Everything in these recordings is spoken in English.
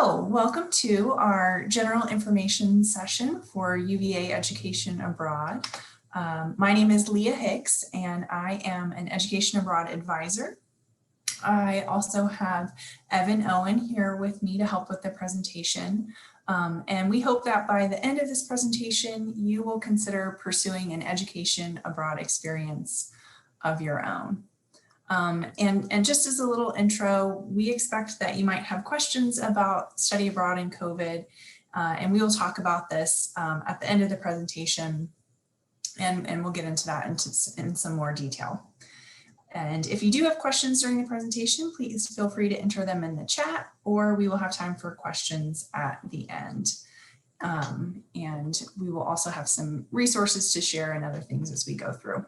Hello, welcome to our general information session for UVA Education Abroad. My name is Leah Hicks and I am an Education Abroad advisor. I also have Evan Owen here with me to help with the presentation. And we hope that by the end of this presentation, you will consider pursuing an education abroad experience of your own. And just as a little intro, we expect that you might have questions about study abroad and COVID, and we will talk about this at the end of the presentation, and we'll get into that in some more detail. And if you do have questions during the presentation, please feel free to enter them in the chat, or we will have time for questions at the end. And we will also have some resources to share and other things as we go through.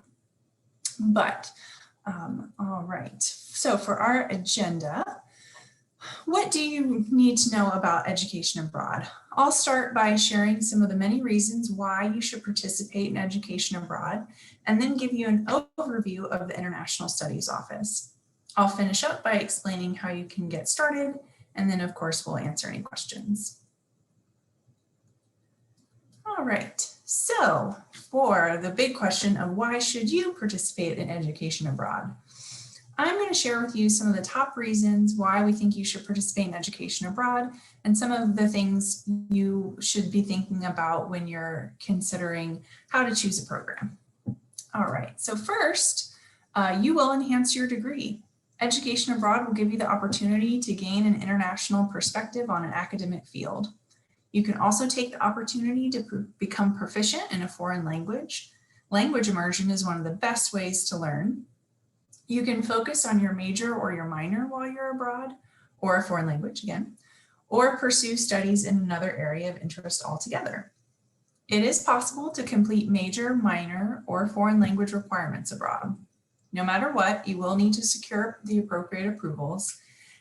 But all right, so for our agenda, what do you need to know about education abroad? I'll start by sharing some of the many reasons why you should participate in education abroad, and then give you an overview of the International Studies Office. I'll finish up by explaining how you can get started, and then of course we'll answer any questions. All right, so for the big question of why should you participate in education abroad? I'm going to share with you some of the top reasons why we think you should participate in education abroad and some of the things you should be thinking about when you're considering how to choose a program. All right, so first, you will enhance your degree. Education abroad will give you the opportunity to gain an international perspective on an academic field. You can also take the opportunity to become proficient in a foreign language. Language immersion is one of the best ways to learn. You can focus on your major or your minor while you're abroad, or a foreign language again, or pursue studies in another area of interest altogether. It is possible to complete major, minor, or foreign language requirements abroad. No matter what, you will need to secure the appropriate approvals,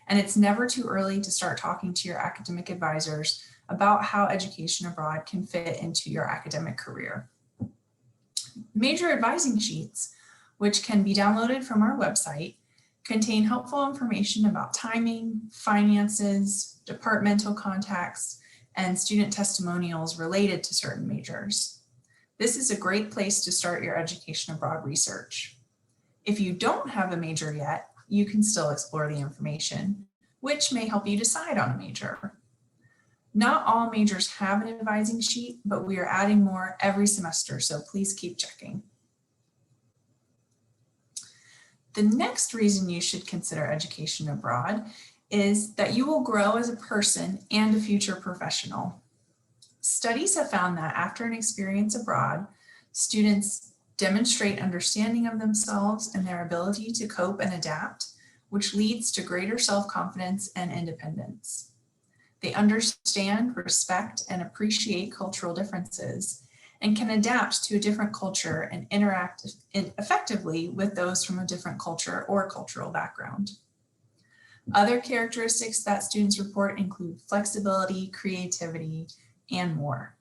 and it's never too early to start talking to your academic advisors about how education abroad can fit into your academic career. Major advising sheets, which can be downloaded from our website, contain helpful information about timing, finances, departmental contacts, and student testimonials related to certain majors. This is a great place to start your education abroad research. If you don't have a major yet, you can still explore the information, which may help you decide on a major. Not all majors have an advising sheet, but we are adding more every semester, so please keep checking. The next reason you should consider education abroad is that you will grow as a person and a future professional. Studies have found that after an experience abroad, students demonstrate understanding of themselves and their ability to cope and adapt, which leads to greater self-confidence and independence. They understand, respect, and appreciate cultural differences and can adapt to a different culture and interact effectively with those from a different culture or cultural background. Other characteristics that students report include flexibility, creativity, and more.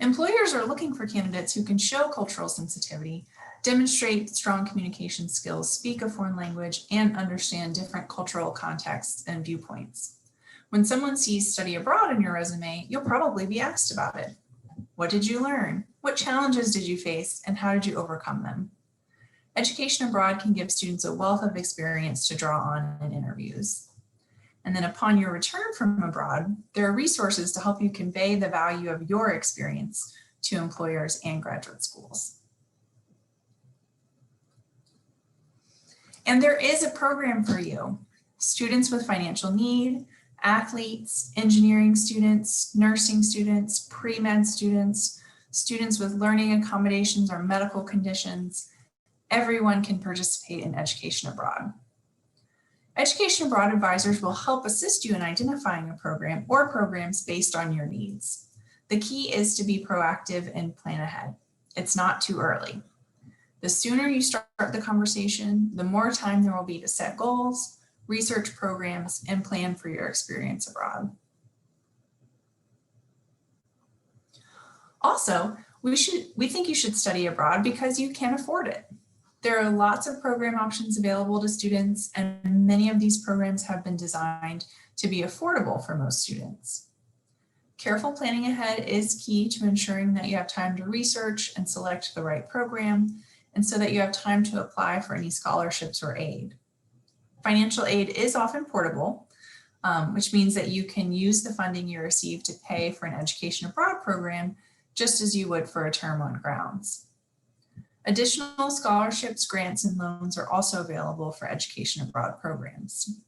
Employers are looking for candidates who can show cultural sensitivity, demonstrate strong communication skills, speak a foreign language, and understand different cultural contexts and viewpoints. When someone sees study abroad in your resume, you'll probably be asked about it. What did you learn? What challenges did you face, and how did you overcome them? Education abroad can give students a wealth of experience to draw on in interviews. And then upon your return from abroad, there are resources to help you convey the value of your experience to employers and graduate schools. And there is a program for you. Students with financial need, athletes, engineering students, nursing students, pre-med students, students with learning accommodations or medical conditions, everyone can participate in education abroad. Education abroad advisors will help assist you in identifying a program or programs based on your needs. The key is to be proactive and plan ahead. It's not too early. The sooner you start the conversation, the more time there will be to set goals, research programs, and plan for your experience abroad. Also, we think you should study abroad because you can afford it. There are lots of program options available to students, and many of these programs have been designed to be affordable for most students. Careful planning ahead is key to ensuring that you have time to research and select the right program, and so that you have time to apply for any scholarships or aid. Financial aid is often portable, which means that you can use the funding you receive to pay for an education abroad program just as you would for a term on grounds. Additional scholarships, grants, and loans are also available for education abroad programs.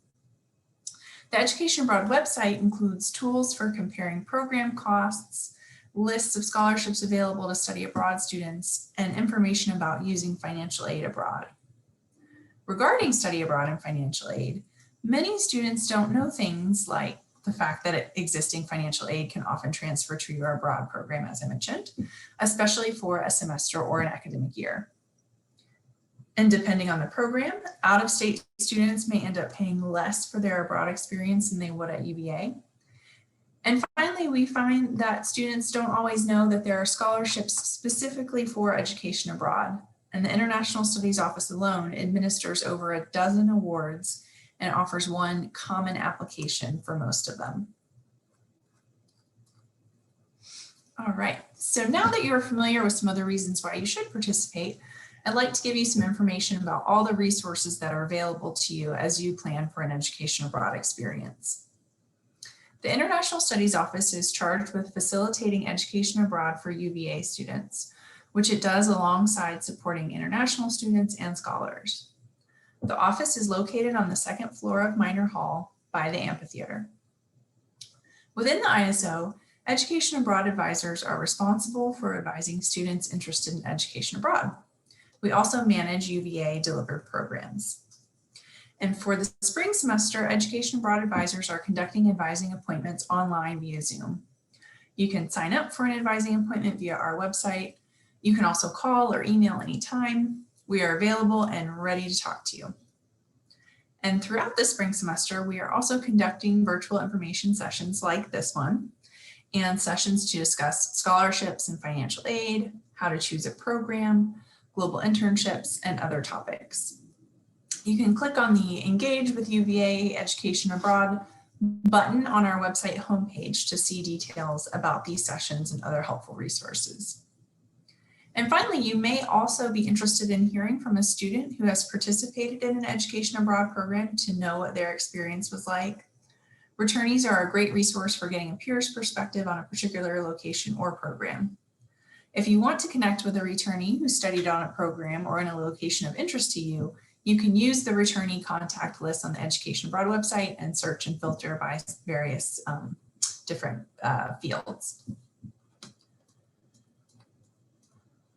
The Education Abroad website includes tools for comparing program costs, lists of scholarships available to study abroad students, and information about using financial aid abroad. Regarding study abroad and financial aid, many students don't know things like the fact that existing financial aid can often transfer to your abroad program, as I mentioned, especially for a semester or an academic year. And depending on the program, out-of-state students may end up paying less for their abroad experience than they would at UVA. And finally, we find that students don't always know that there are scholarships specifically for education abroad. And the International Studies Office alone administers over a dozen awards and offers one common application for most of them. All right, so now that you're familiar with some other reasons why you should participate, I'd like to give you some information about all the resources that are available to you as you plan for an education abroad experience. The International Studies Office is charged with facilitating education abroad for UVA students, which it does alongside supporting international students and scholars. The office is located on the second floor of Minor Hall by the amphitheater. Within the ISO, education abroad advisors are responsible for advising students interested in education abroad. We also manage UVA delivered programs. And for the spring semester, education abroad advisors are conducting advising appointments online via Zoom. You can sign up for an advising appointment via our website. You can also call or email anytime. We are available and ready to talk to you. And throughout the spring semester, we are also conducting virtual information sessions like this one, and sessions to discuss scholarships and financial aid, how to choose a program, global internships, and other topics. You can click on the Engage with UVA Education Abroad button on our website homepage to see details about these sessions and other helpful resources. And finally, you may also be interested in hearing from a student who has participated in an education abroad program to know what their experience was like. Returnees are a great resource for getting a peer's perspective on a particular location or program. If you want to connect with a returnee who studied on a program or in a location of interest to you, you can use the returnee contact list on the Education Abroad website and search and filter by various different fields.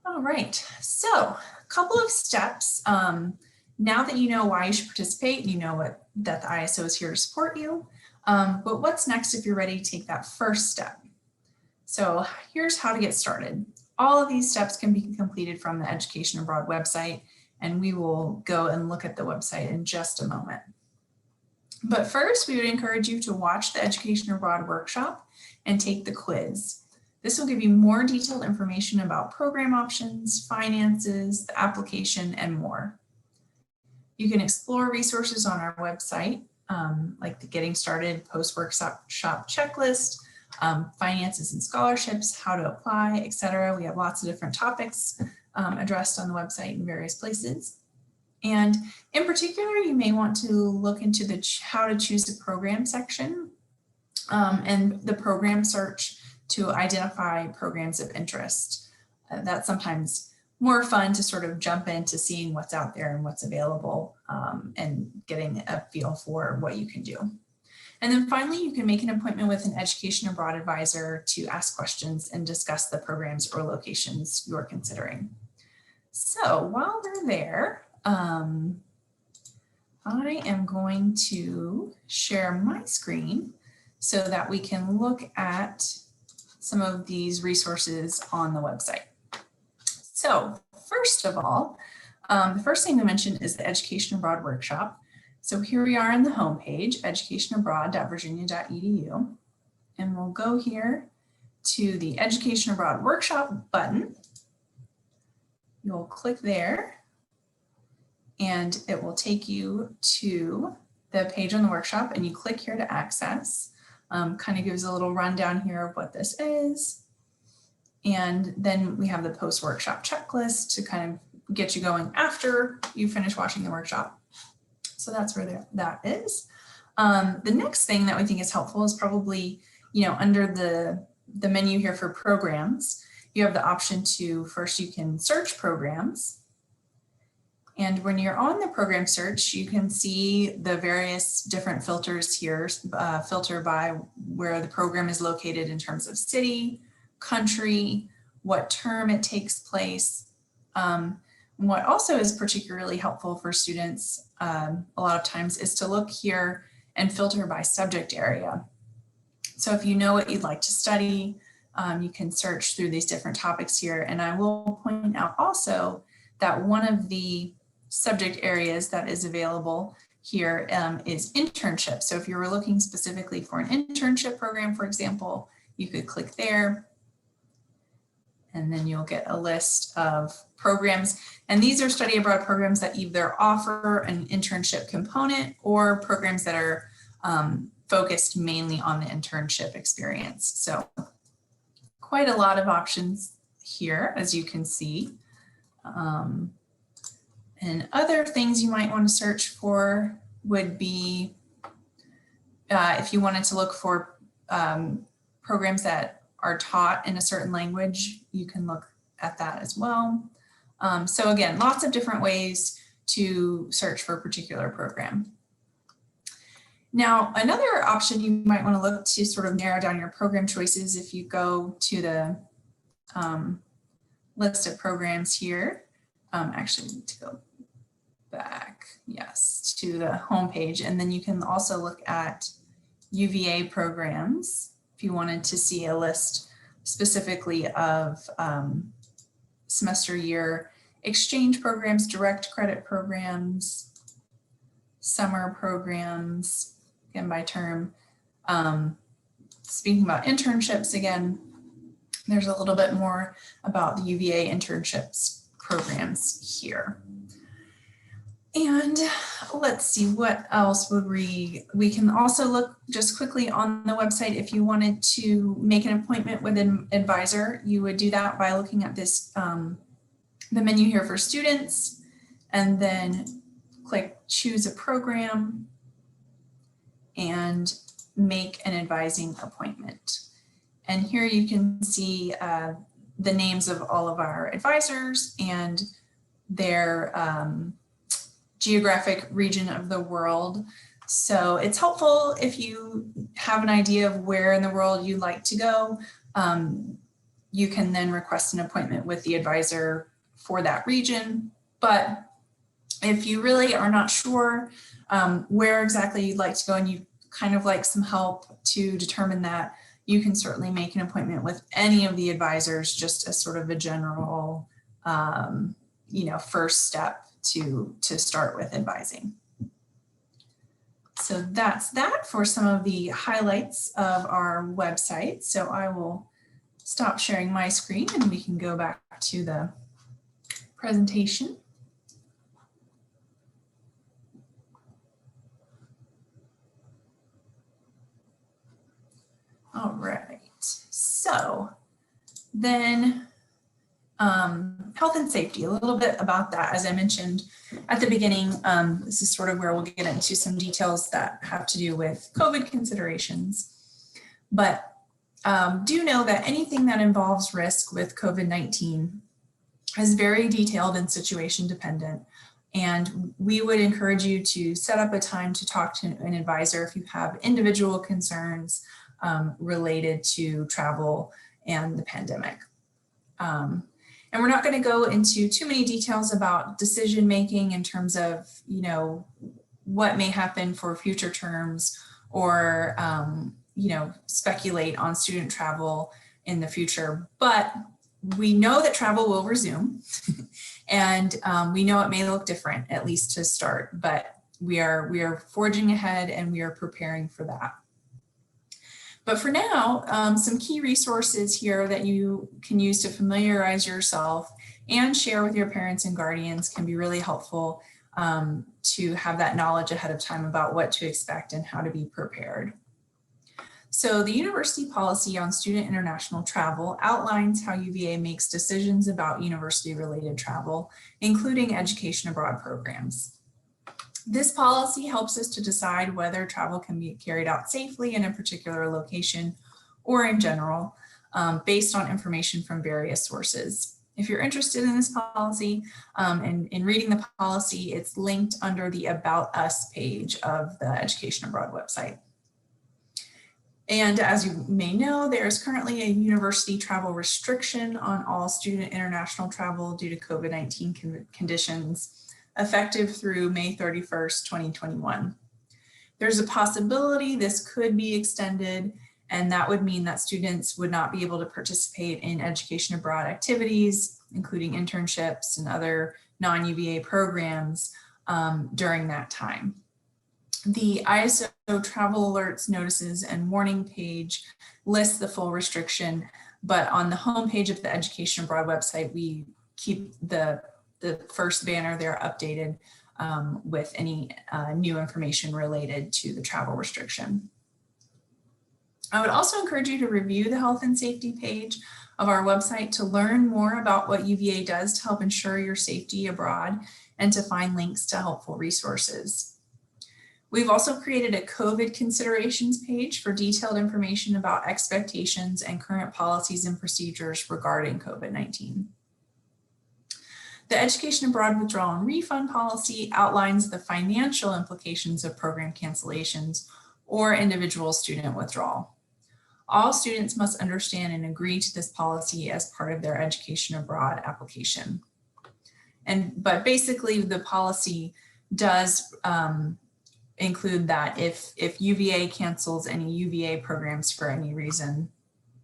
All right, so a couple of steps. Now that you know why you should participate, you know that the ISO is here to support you, but what's next if you're ready to take that first step? So here's how to get started. All of these steps can be completed from the Education Abroad website, and we will go and look at the website in just a moment. But first, we would encourage you to watch the Education Abroad workshop and take the quiz. This will give you more detailed information about program options, finances, the application, and more. You can explore resources on our website, like the Getting Started Post-Workshop Checklist, finances and scholarships, how to apply, etc. We have lots of different topics addressed on the website in various places. And in particular, you may want to look into the how to choose a program section and the program search to identify programs of interest. That's sometimes more fun to sort of jump into seeing what's out there and what's available and getting a feel for what you can do. And then finally, you can make an appointment with an education abroad advisor to ask questions and discuss the programs or locations you're considering. So while we're there, I am going to share my screen so that we can look at some of these resources on the website. So first of all, the first thing to mention is the Education Abroad Workshop. So here we are on the homepage, educationabroad.virginia.edu, and we'll go here to the Education Abroad Workshop button. You'll click there, and it will take you to the page on the workshop, and you click here to access. Kind of gives a little rundown here of what this is. And then we have the post-workshop checklist to kind of get you going after you finish watching the workshop. So that's where that is. The next thing that we think is helpful is probably, under the menu here for programs, you have the option to, first you can search programs. And when you're on the program search, you can see the various different filters here, filter by where the program is located in terms of city, country, what term it takes place. What also is particularly helpful for students a lot of times is to look here and filter by subject area. So if you know what you'd like to study, you can search through these different topics here. And I will point out also that one of the subject areas that is available here is internship. So if you were looking specifically for an internship program, for example, you could click there, and then you'll get a list of programs. And these are study abroad programs that either offer an internship component or programs that are focused mainly on the internship experience. So quite a lot of options here, as you can see. And other things you might want to search for would be if you wanted to look for programs that are taught in a certain language, you can look at that as well. So again, lots of different ways to search for a particular program. Now, another option you might want to look to sort of narrow down your program choices, if you go to the list of programs here, actually need to go back, yes, to the home page. And then you can also look at UVA programs if you wanted to see a list specifically of semester year exchange programs, direct credit programs, summer programs, again by term. Speaking about internships, again, there's a little bit more about the UVA internships programs here. And let's see, what else would we can also look just quickly on the website. If you wanted to make an appointment with an advisor, you would do that by looking at this, the menu here for students, and then click choose a program and make an advising appointment. And here you can see the names of all of our advisors and their geographic region of the world. So it's helpful if you have an idea of where in the world you'd like to go. You can then request an appointment with the advisor for that region. But if you really are not sure where exactly you'd like to go and you kind of like some help to determine that, you can certainly make an appointment with any of the advisors, just as sort of a general, first step to start with advising. So that's that for some of the highlights of our website. So I will stop sharing my screen and we can go back to the presentation. All right, so then health and safety, a little bit about that. As I mentioned at the beginning, this is sort of where we'll get into some details that have to do with COVID considerations. But do know that anything that involves risk with COVID-19 is very detailed and situation dependent. And we would encourage you to set up a time to talk to an advisor if you have individual concerns related to travel and the pandemic. And we're not going to go into too many details about decision making in terms of, what may happen for future terms or, speculate on student travel in the future. But we know that travel will resume and we know it may look different, at least to start, but we are forging ahead and we are preparing for that. But for now, some key resources here that you can use to familiarize yourself and share with your parents and guardians can be really helpful. to have that knowledge ahead of time about what to expect and how to be prepared. So the university policy on student international travel outlines how UVA makes decisions about university-related travel, including education abroad programs. This policy helps us to decide whether travel can be carried out safely in a particular location or in general, based on information from various sources. If you're interested in this policy and in reading the policy, it's linked under the About Us page of the Education Abroad website. And as you may know, there is currently a university travel restriction on all student international travel due to COVID-19 conditions, effective through May 31st, 2021. There's a possibility this could be extended, and that would mean that students would not be able to participate in education abroad activities, including internships and other non-UVA programs during that time. The ISO travel alerts, notices, and warning page lists the full restriction, but on the homepage of the Education Abroad website, we keep the first banner there updated with any new information related to the travel restriction. I would also encourage you to review the health and safety page of our website to learn more about what UVA does to help ensure your safety abroad and to find links to helpful resources. We've also created a COVID considerations page for detailed information about expectations and current policies and procedures regarding COVID-19. The Education Abroad withdrawal and refund policy outlines the financial implications of program cancellations or individual student withdrawal. All students must understand and agree to this policy as part of their Education Abroad application. But basically the policy does include that if UVA cancels any UVA programs for any reason,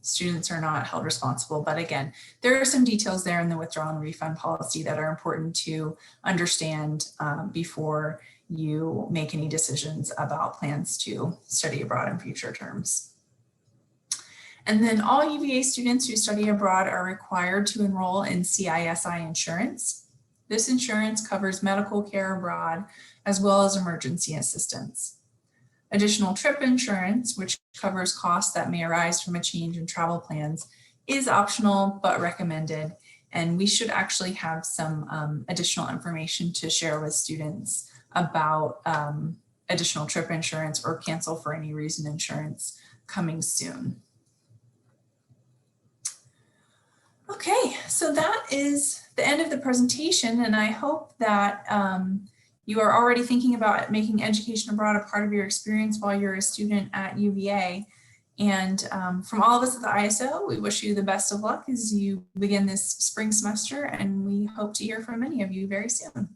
students are not held responsible. But again, there are some details there in the withdrawal and refund policy that are important to understand before you make any decisions about plans to study abroad in future terms. And then all UVA students who study abroad are required to enroll in CISI insurance. This insurance covers medical care abroad, as well as emergency assistance. Additional trip insurance, which covers costs that may arise from a change in travel plans, is optional but recommended. And we should actually have some additional information to share with students about additional trip insurance or cancel for any reason insurance coming soon. Okay, so that is the end of the presentation, and I hope that you are already thinking about making education abroad a part of your experience while you're a student at UVA. And from all of us at the ISO, we wish you the best of luck as you begin this spring semester, and we hope to hear from many of you very soon.